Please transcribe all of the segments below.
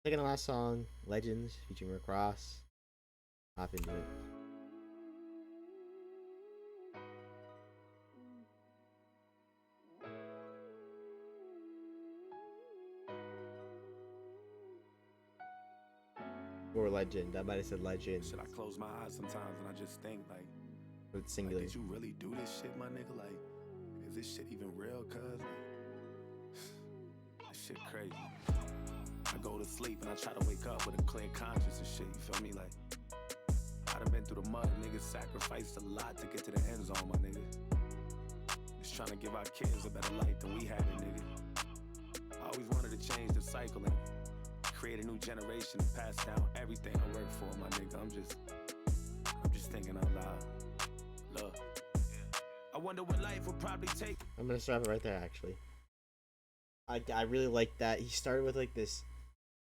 Second to last song, Legends, featuring Rick Ross. Hop into it. Or Legend. I might have said Legend. Should I close my eyes sometimes and I just think like, But it's singular. did you really do this shit, my nigga? Like, is this shit even real, cuz? Like, this shit crazy. I go to sleep and I try to wake up with a clear conscience and shit, you feel me? Like, I done been through the mud, niggas sacrificed a lot to get to the end zone, my nigga. Just trying to give our kids a better life than we had it, nigga. I always wanted to change the cycle and create a new generation and pass down everything I work for, my nigga. I'm just thinking out loud. Look, I wonder what life would probably take. I'm gonna stop it right there. Actually, I really like that he started with like this.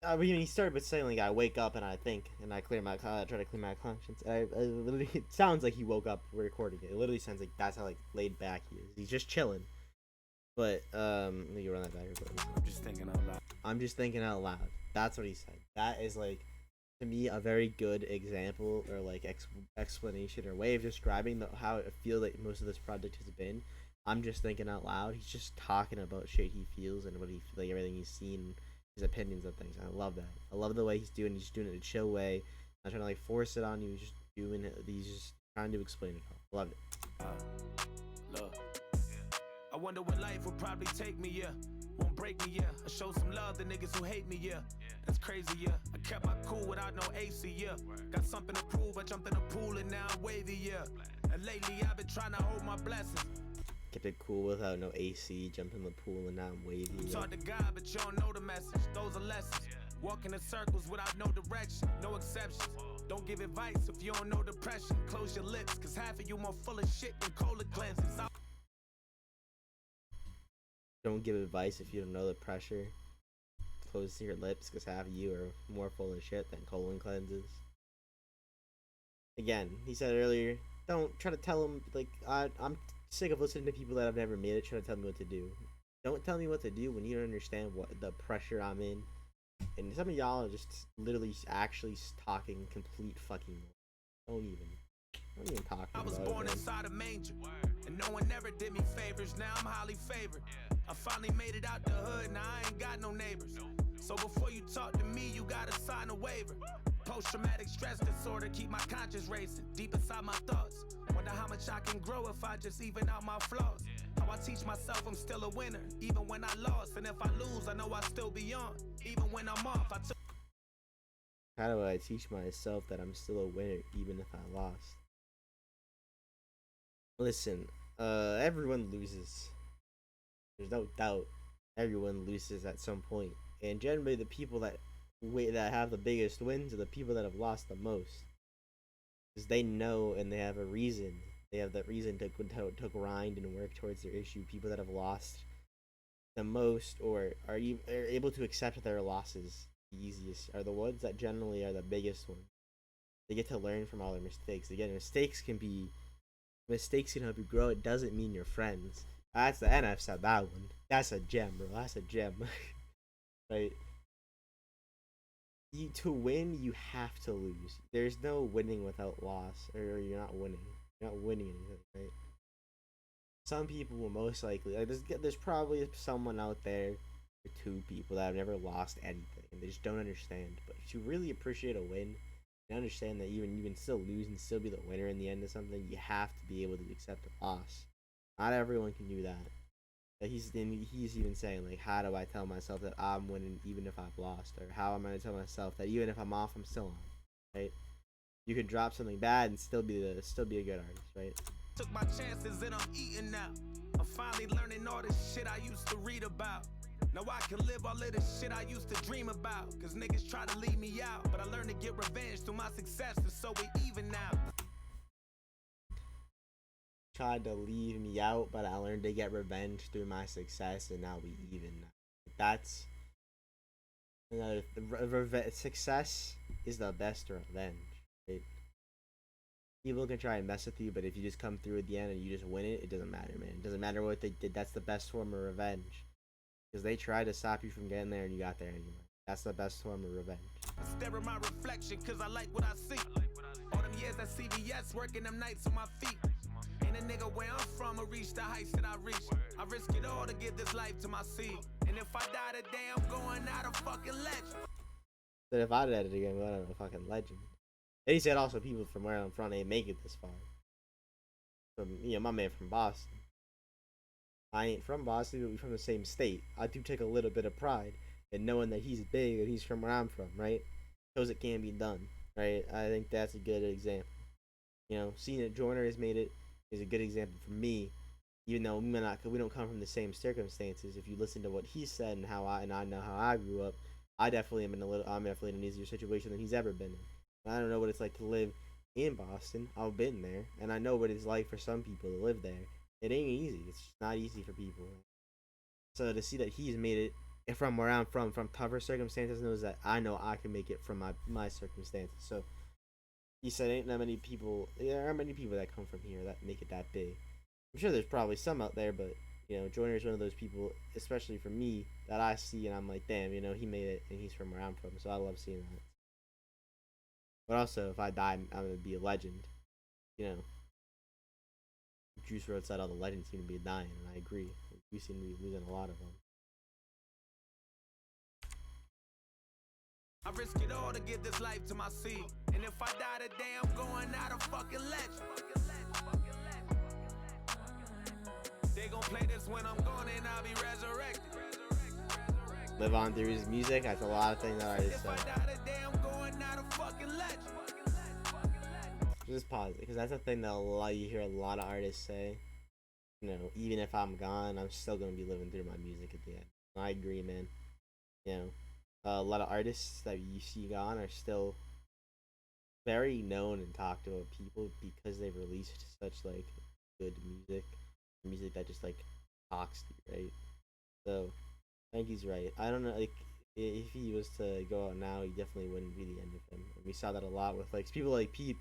I mean, he started with saying like I wake up and I think and I try to clear my conscience. Literally, it sounds like he woke up recording it. It literally sounds like that's how like laid back he is. He's just chilling. But let me run that back. I'm just thinking out loud. I'm just thinking out loud. That's what he said. That is like, to me, a very good example or like explanation or way of describing how I feel like most of this project has been. I'm just thinking out loud. He's just talking about shit he feels and what he like everything he's seen, his opinions of things. I love that. I love the way he's doing. He's just doing it in a chill way, not trying to like force it on you. He's just doing it. He's just trying to explain it all. Love it. Look, I wonder what life would probably take me, yeah. Won't break me, yeah. I show some love to niggas who hate me, yeah. That's crazy, yeah. I kept my cool without no AC, yeah. Got something to prove, I jumped in the pool and now I'm wavy, yeah. And lately I've been trying to hold my blessings. Kept it cool without no AC, jumped in the pool and now I'm wavy. You talk to God, but you don't know the message. Those are lessons. Walking in circles without no direction, no exceptions. Don't give advice if you don't know depression. Close your lips, cause half of you more full of shit than cola cleanses. Don't give advice if you don't know the pressure. Close your lips because half of you are more full of shit than colon cleanses. Again, he said earlier, don't try to tell him, like, I'm sick of listening to people that have never made it try to tell me what to do. Don't tell me what to do when you don't understand what the pressure I'm in. And some of y'all are just literally actually talking complete fucking. Don't even talk about it. I was born inside a manger, and no one ever did me favors. Now I'm highly favored. I finally made it out the hood, now I ain't got no neighbors. So before you talk to me, you gotta sign a waiver. Post-traumatic stress disorder, keep my conscience racing deep inside my thoughts. Wonder how much I can grow if I just even out my flaws. How I teach myself I'm still a winner, even when I lost. And if I lose, I know I'll still be on. Even when I'm off, I took. How do I teach myself that I'm still a winner even if I lost? Listen, everyone loses. There's no doubt everyone loses at some point. And generally the people that have the biggest wins are the people that have lost the most. Because they know and they have a reason. They have that reason to grind and work towards their issue. People that have lost the most or are able to accept their losses the easiest are the ones that generally are the biggest ones. They get to learn from all their mistakes. Again, mistakes can help you grow. It doesn't mean you're friends. That's the NF said that one. That's a gem, bro. That's a gem. Right? To win, you have to lose. There's no winning without loss, or you're not winning. You're not winning anything, right? Some people will most likely like there's probably someone out there or two people that have never lost anything and they just don't understand. But to really appreciate a win and understand that even you can still lose and still be the winner in the end of something, you have to be able to accept a loss. Not everyone can do that. He's even saying like, how do I tell myself that I'm winning even if I've lost, or how am I to tell myself that even if I'm off, I'm still on, right? You can drop something bad and still be a good artist, right? Took my chances and I'm eating now. I'm finally learning all this shit I used to read about. Now I can live all of this shit I used to dream about. Cause niggas try to leave me out, but I learned to get revenge through my success, and so we even now. Tried to leave me out, but I learned to get revenge through my success, and now we even. That's another success is the best revenge. Right? People can try and mess with you, but if you just come through at the end and you just win it, it doesn't matter, man. It doesn't matter what they did. That's the best form of revenge, because they tried to stop you from getting there, and you got there anyway. That's the best form of revenge. Stare at my reflection, cause I like what I see. All them years at CVS, working them nights on my feet. Ain't a nigga where I'm from or reach the heights that I reach. I risk it all to give this life to my seed. And if I die today, I'm going out a fucking legend. But if I did it again, I'm a fucking legend. And he said also people from where I'm from, they make it this far. From, you know, my man from Boston. I ain't from Boston, but we from the same state. I do take a little bit of pride in knowing that he's big and he's from where I'm from, right? Shows it can be done, right? I think that's a good example. You know, seeing that Joyner has made it is a good example for me. Even though we don't come from the same circumstances. If you listen to what he said and I know how I grew up, I'm definitely in an easier situation than he's ever been in. I don't know what it's like to live in Boston. I've been there, and I know what it's like for some people to live there. It ain't easy. It's just not easy for people. So to see that he's made it from where I'm from tougher circumstances, knows that I know I can make it from my circumstances. So he said, ain't that many people. There are many people that come from here that make it that big. I'm sure there's probably some out there, but you know, Joyner is one of those people, especially for me, that I see and I'm like, damn, you know, he made it and he's from where I'm from, so I love seeing that. But also, if I die, I'm gonna be a legend. You know, Juice WRLD said all the legends seem to be dying, and I agree. We seem to be losing a lot of them. I risk it all to give this life to my seed. And if I die today, I'm going out a fucking legend. They gon' play this when I'm gone and I'll be resurrected. Live on through his music. That's a lot of things that artists say. If I die today, I'm going out a fucking legend. Just pause it, because that's a thing that you hear a lot of artists say. You know, even if I'm gone, I'm still gonna be living through my music at the end. I agree, man. You know, a lot of artists that you see gone are still very known and talked about people because they've released such like good music that just like talks to you, right? So I think he's right. I don't know, like if he was to go out now, he definitely wouldn't be the end of him. And we saw that a lot with like people like Pete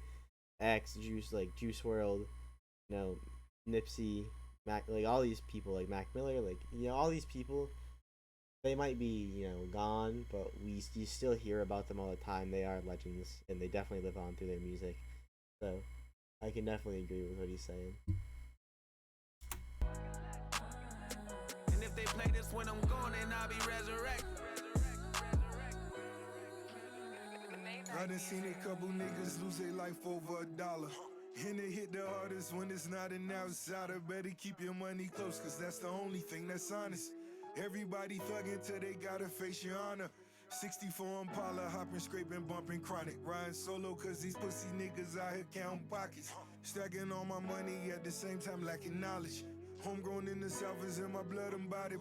X, Juice WRLD, you know, Nipsey, Mac, like all these people, like Mac Miller, like you know, all these people. They might be, you know, gone, but you still hear about them all the time. They are legends, and they definitely live on through their music. So I can definitely agree with what he's saying. And if they play this when I'm gone, then I'll be resurrected. I done seen a couple niggas lose their life over $1. And it hit the hardest when it's not an outsider. Better keep your money close, cause that's the only thing that's honest. Everybody thuggin' till they gotta face your honor. 64 Impala, hopping, scraping, bumping chronic. Riding solo cause these pussy niggas out here counting pockets. Stacking all my money at the same time lacking knowledge. Homegrown in the South is in my blood and body.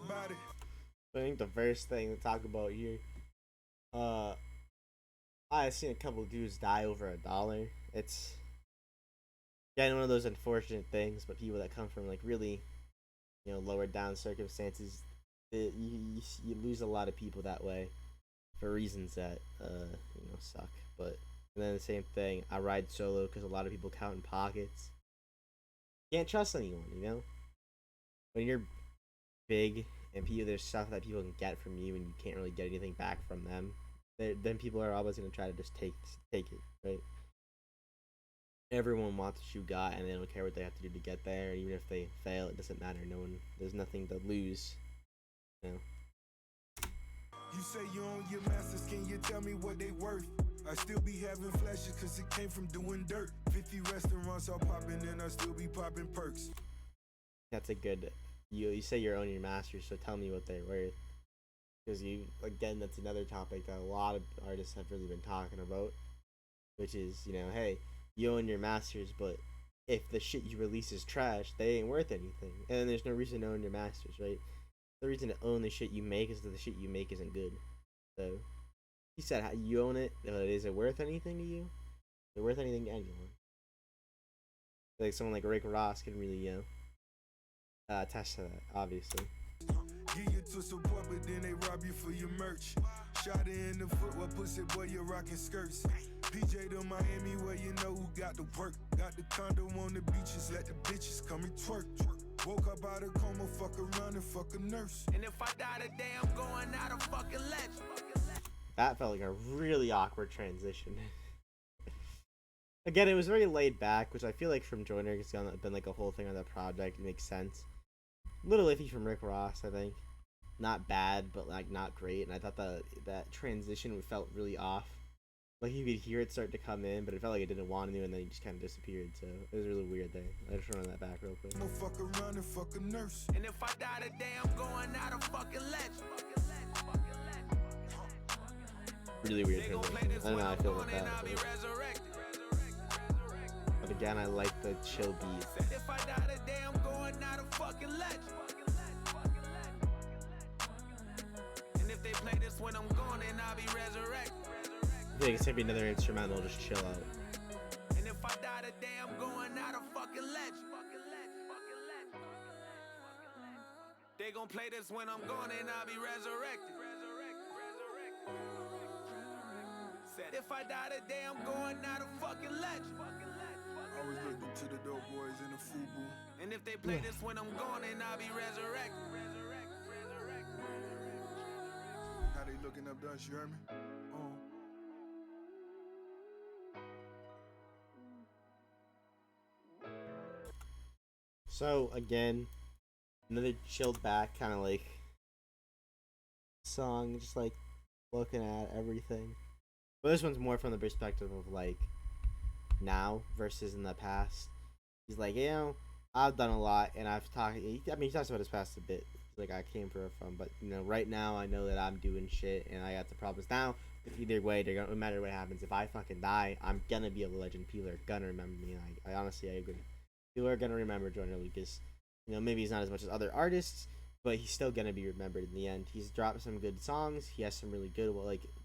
I think the first thing to talk about here, I've seen a couple dudes die over $1. It's one of those unfortunate things, but people that come from like really, you know, lower down circumstances, you lose a lot of people that way for reasons that you know, suck. But and then the same thing, I ride solo because a lot of people count in pockets. Can't trust anyone, you know. When you're big and there's stuff that people can get from you and you can't really get anything back from them, then people are always gonna try to just take it, right? Everyone wants what you got, and they don't care what they have to do to get there. Even if they fail, it doesn't matter. There's nothing to lose. You know? You say you own your masters, can you tell me what they worth? I still be having flashes cause it came from doing dirt. 50 restaurants are popping and I still be popping perks. That's a good. You say you're owning your masters, so tell me what they're worth. Because that's another topic that a lot of artists have really been talking about, which is, you know, hey, you own your masters, but if the shit you release is trash, they ain't worth anything, and then there's no reason to own your masters, right? The reason to own the shit you make is that the shit you make isn't good. So he said, how you own it, but is it worth anything to you? Is it worth anything to anyone? Like someone like Rick Ross can really, you know, attest to that, obviously. Give you to support, but then they rob you for your merch. Shot it in the foot, what pussy boy, you rocking skirts. PJ to Miami, where you know who got the work. Got the condo on the beaches, let the bitches come and twerk. Woke up out of coma, fuck around and fuck a nurse. And if I die today, I'm going out a fucking legend. that felt like a really awkward transition. Again, it was very laid back, which I feel like from Joyner it's been like a whole thing on the project. It makes sense. A little iffy from Rick Ross, I think. Not bad, but like not great. And I thought that transition felt really off. Like you could hear it start to come in, but it felt like it didn't want to, and then he just kind of disappeared. So it was a really weird thing. I just run that back real quick. No fuck around and fuck a nurse. And if I die today, I'm going out of fucking legend. Really weird transition. I don't know how I feel about that. But again, I like the chill beat. If I die today, I'm going out of fucking legend. And if they play this when I'm gone, then I'll be resurrected. I feel like it's gonna be another instrumental, just chill out. And if I die today, I'm going out of fucking legend. They gon' play this when I'm gone, and I'll be resurrected. Said if I die today, I'm going out of fucking legend. I was looking to the dope boys in the FUBU. And if they play this when I'm gone, then I'll be resurrected. How they looking up dust, you heard me? So again, another chilled back kind of like song, just like looking at everything. But this one's more from the perspective of like now versus in the past. He's like, you know, I've done a lot, and I've talked. I mean, he talks about his past a bit, like I came from. But you know, right now I know that I'm doing shit, and I got the problems now. But either way, they're gonna, no matter what happens, if I fucking die, I'm gonna be a legend. People are gonna remember me. And I honestly, I agree. People are gonna remember Joyner Lucas. You know, maybe he's not as much as other artists, but he's still gonna be remembered in the end. He's dropped some good songs. He has some really good,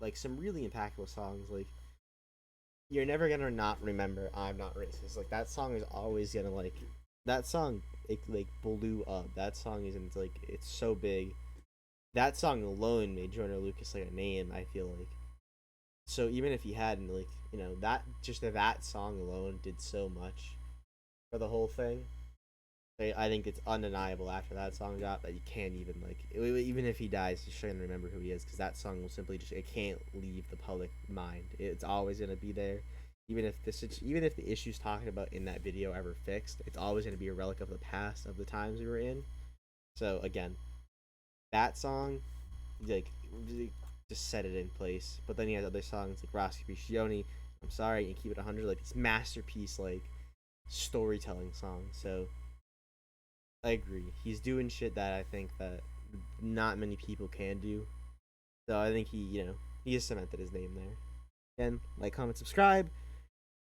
like some really impactful songs. Like, you're never gonna not remember "I'm Not Racist." Like, that song is always gonna like that song. It like blew up. That song isn't like, it's so big. That song alone made Joyner Lucas like a name, I feel like. So even if he hadn't, like, you know, that song alone did so much for the whole thing. I think it's undeniable after that song dropped that you can't even like, even if he dies, you shouldn't remember who he is, because that song will simply just, it can't leave the public mind. It's always gonna be there, even if the issues talking about in that video ever fixed. It's always gonna be a relic of the past, of the times we were in. So again, that song, like, really just set it in place. But then he has other songs like Roscoe Piccioni, I'm Sorry, and Keep It 100, like these masterpiece like storytelling songs. So I agree. He's doing shit that I think that not many people can do. So I think he has cemented his name there. Again, like, comment, subscribe.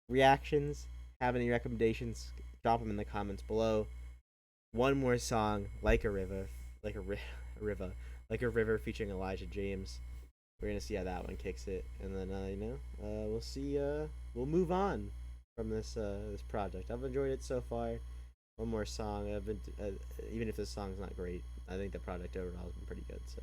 Reactions. Have any recommendations? Drop them in the comments below. One more song, Like a River, featuring Elijah James. We're gonna see how that one kicks it, and then we'll see. We'll move on from this project. I've enjoyed it so far. One more song. Even if this song's not great, I think the project overall has been pretty good. So.